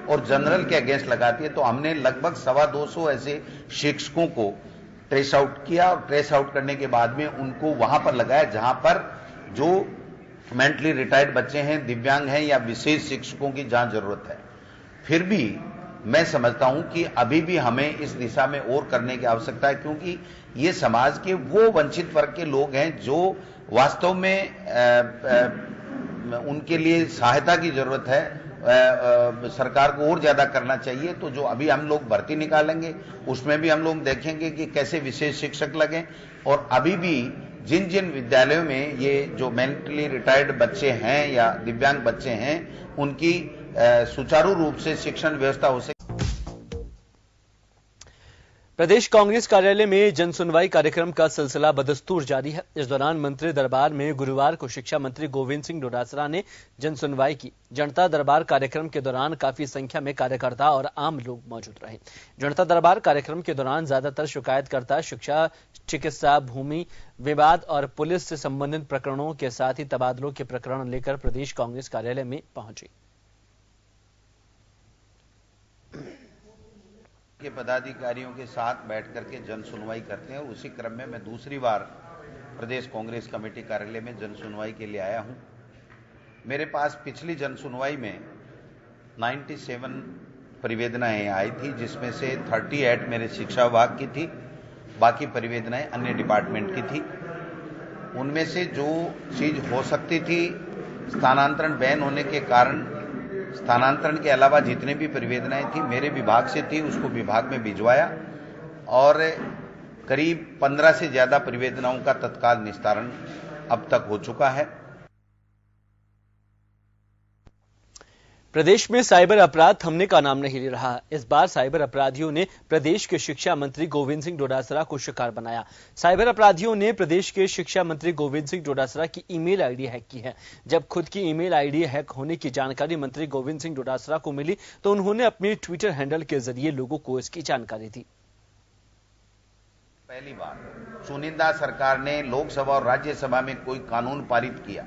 और जनरल के अगेंस्ट लगाती है। तो हमने लगभग 225 ऐसे शिक्षकों को ट्रेस आउट किया और ट्रेस आउट करने के बाद में उनको वहां पर लगाया जहां पर जो मेंटली रिटायर्ड बच्चे हैं, दिव्यांग हैं या विशेष शिक्षकों की जहां जरूरत है। फिर भी मैं समझता हूं कि अभी भी हमें इस दिशा में और करने की आवश्यकता है, क्योंकि ये समाज के वो वंचित वर्ग के लोग हैं जो वास्तव में उनके लिए सहायता की जरूरत है। सरकार को और ज्यादा करना चाहिए। तो जो अभी हम लोग भर्ती निकालेंगे उसमें भी हम लोग देखेंगे कि कैसे विशेष शिक्षक लगें, और अभी भी जिन जिन विद्यालयों में ये जो मेंटली रिटायर्ड बच्चे हैं या दिव्यांग बच्चे हैं उनकी सुचारू रूप से शिक्षण व्यवस्था हो सके। प्रदेश कांग्रेस कार्यालय में जन सुनवाई कार्यक्रम का सिलसिला बदस्तूर जारी है। इस दौरान मंत्री दरबार में गुरुवार को शिक्षा मंत्री गोविंद सिंह डोटासरा ने जन सुनवाई की। जनता दरबार कार्यक्रम के दौरान काफी संख्या में कार्यकर्ता और आम लोग मौजूद रहे। जनता दरबार कार्यक्रम के दौरान ज्यादातर शिकायतकर्ता शिक्षा, चिकित्सा, भूमि विवाद और पुलिस से संबंधित प्रकरणों के साथ ही तबादलों के प्रकरण लेकर प्रदेश कांग्रेस कार्यालय में पहुंचे। के पदाधिकारियों के साथ बैठ करके जन सुनवाई करते हैं। उसी क्रम में मैं दूसरी बार प्रदेश कांग्रेस कमेटी कार्यालय में जन सुनवाई के लिए आया हूं। मेरे पास पिछली जन सुनवाई में 97 परिवेदनाएं आई थी, जिसमें से 38 मेरे शिक्षा विभाग की थी, बाकी परिवेदनाएं अन्य डिपार्टमेंट की थी। उनमें से जो चीज हो सकती थी, स्थानांतरण बैन होने के कारण स्थानांतरण के अलावा जितने भी परिवेदनाएं थी मेरे विभाग से थी, उसको विभाग में भिजवाया और करीब 15 से ज्यादा परिवेदनाओं का तत्काल निस्तारण अब तक हो चुका है। प्रदेश में साइबर अपराध थमने का नाम नहीं ले रहा। इस बार साइबर अपराधियों ने प्रदेश के शिक्षा मंत्री गोविंद सिंह डोटासरा को शिकार बनाया। साइबर अपराधियों ने प्रदेश के शिक्षा मंत्री गोविंद सिंह डोटासरा की ईमेल आईडी हैक की है। जब खुद की ईमेल आईडी हैक होने की जानकारी मंत्री गोविंद सिंह डोटासरा को मिली तो उन्होंने अपने ट्विटर हैंडल के जरिए लोगों को इसकी जानकारी दी। पहली बार चुनिंदा सरकार ने लोकसभा और राज्यसभा में कोई कानून पारित किया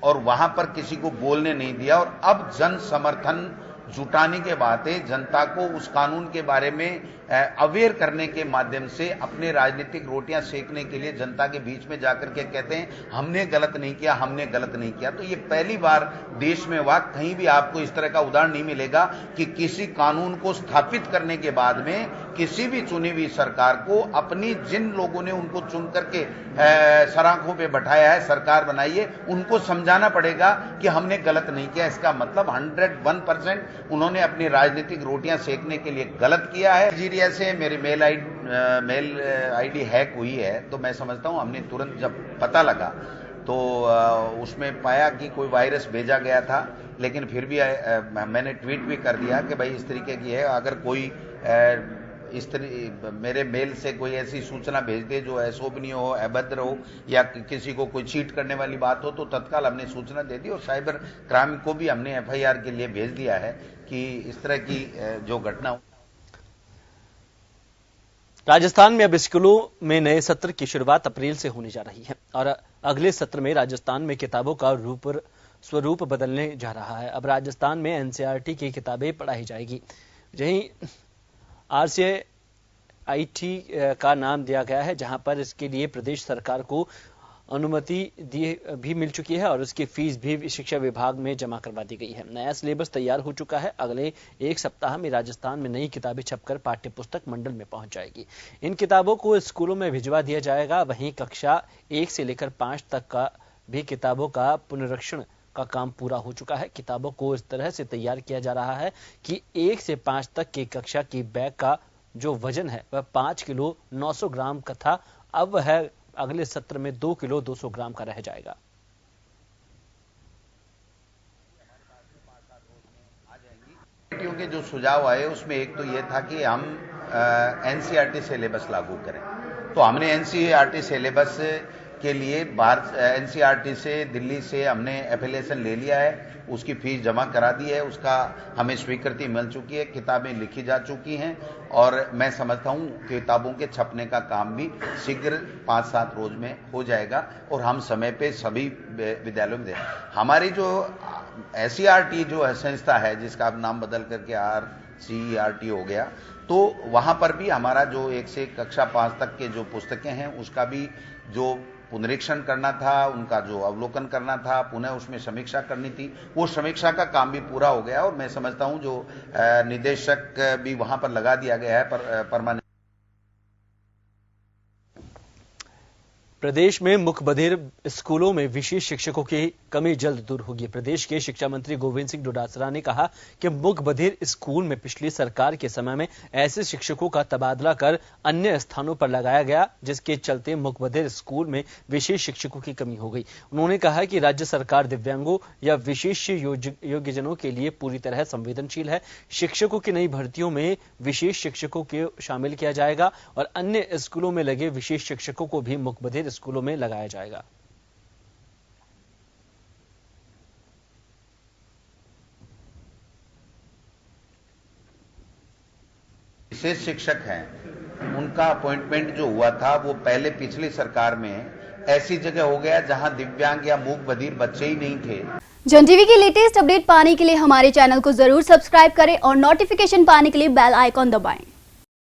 और वहां पर किसी को बोलने नहीं दिया, और अब जन समर्थन जुटाने के बाद जनता को उस कानून के बारे में अवेयर करने के माध्यम से अपने राजनीतिक रोटियां सेकने के लिए जनता के बीच में जाकर के कहते हैं हमने गलत नहीं किया, हमने गलत नहीं किया। तो ये पहली बार देश में हुआ। कहीं भी आपको इस तरह का उदाहरण नहीं मिलेगा कि किसी कानून को स्थापित करने के बाद में किसी भी चुनी हुई सरकार को अपनी जिन लोगों ने उनको चुन करके सराखों पे बैठाया है, सरकार बनाई है, उनको समझाना पड़ेगा कि हमने गलत नहीं किया। इसका मतलब 101% उन्होंने अपनी राजनीतिक रोटियां सेकने के लिए गलत किया है। नाइजीरिया से मेरी मेल आईडी हैक हुई है, तो मैं समझता हूं हमने तुरंत जब पता लगा तो उसमें पाया कि कोई वायरस भेजा गया था, लेकिन फिर भी मैंने ट्वीट भी कर दिया कि भाई इस तरीके की है, अगर कोई मेरे मेल से कोई ऐसी सूचना भेज दे जो अशोभनीय हो, अभद्र हो या किसी को कोई चीट करने वाली बात हो, तो तत्काल हमने सूचना दे दी और साइबर क्राइम को भी हमने एफआईआर के लिए भेज दिया है कि इस तरह की जो घटना। राजस्थान में अब स्कूलों में नए सत्र की शुरुआत अप्रैल से होने जा रही है और अगले सत्र में राजस्थान में किताबों का स्वरूप बदलने जा रहा है। अब राजस्थान में एनसीईआरटी की किताबें पढ़ाई जाएगी। यहीं आरसीआईटी का नाम दिया गया है, जहां पर इसके लिए प्रदेश सरकार को अनुमति भी मिल चुकी है और उसकी फीस भी शिक्षा विभाग में जमा करवा दी गई है। नया सिलेबस तैयार हो चुका है। अगले एक सप्ताह में राजस्थान में नई किताबें छपकर पाठ्य पुस्तक मंडल में पहुंच जाएगी। इन किताबों को स्कूलों में भिजवा दिया जाएगा। वहीं कक्षा 1 से लेकर 5 तक का भी किताबों का पुनरीक्षण का काम पूरा हो चुका है। किताबों को इस तरह से तैयार किया जा रहा है कि 1 से 5 तक की कक्षा की बैग का जो वजन है वह 5 किलो 900 ग्राम का था, अब वह अगले सत्र में 2 किलो 200 ग्राम का रह जाएगा। के जो सुझाव आए उसमें एक तो यह था कि हम एनसीईआरटी सिलेबस लागू करें, तो हमने एनसीईआरटी सिलेबस के लिए बाहर एनसीईआरटी से, दिल्ली से हमने एफिलिएशन ले लिया है, उसकी फीस जमा करा दी है, उसका हमें स्वीकृति मिल चुकी है, किताबें लिखी जा चुकी हैं और मैं समझता हूं किताबों के छपने का काम भी शीघ्र 5-7 रोज में हो जाएगा और हम समय पे सभी विद्यालयों में दें। हमारी जो एससीईआरटी जो संस्था है, जिसका अब नाम बदल करके RCERT हो गया, तो वहां पर भी हमारा जो 1 से कक्षा 5 तक के जो पुस्तकें हैं उसका भी जो पुनरीक्षण करना था, उनका जो अवलोकन करना था, पुनः उसमें समीक्षा करनी थी, वो समीक्षा का काम भी पूरा हो गया और मैं समझता हूं जो निदेशक भी वहां पर लगा दिया गया है परमानेंट। प्रदेश में मुख्य बधिर स्कूलों में विशेष शिक्षकों की कमी जल्द दूर होगी। प्रदेश के शिक्षा मंत्री गोविंद सिंह डोटासरा ने कहा कि मुख्य बधिर स्कूल में पिछली सरकार के समय में ऐसे शिक्षकों का तबादला कर अन्य स्थानों पर लगाया गया, जिसके चलते मुख्य बधिर स्कूल में विशेष शिक्षकों की कमी हो गई। उन्होंने कहा कि राज्य सरकार दिव्यांगों या विशेष योग्यजनों के लिए पूरी तरह संवेदनशील है। शिक्षकों की नई भर्तियों में विशेष शिक्षकों को शामिल किया जाएगा और अन्य स्कूलों में लगे विशेष शिक्षकों को भी मुख्य बधिर स्कूलों में लगाया जाएगा। विशेष शिक्षक हैं, उनका अपॉइंटमेंट जो हुआ था वो पहले पिछली सरकार में ऐसी जगह हो गया जहां दिव्यांग या मूक बधिर बच्चे ही नहीं थे। जन टीवी की लेटेस्ट अपडेट पाने के लिए हमारे चैनल को जरूर सब्सक्राइब करें और नोटिफिकेशन पाने के लिए बेल आइकॉन दबाएं।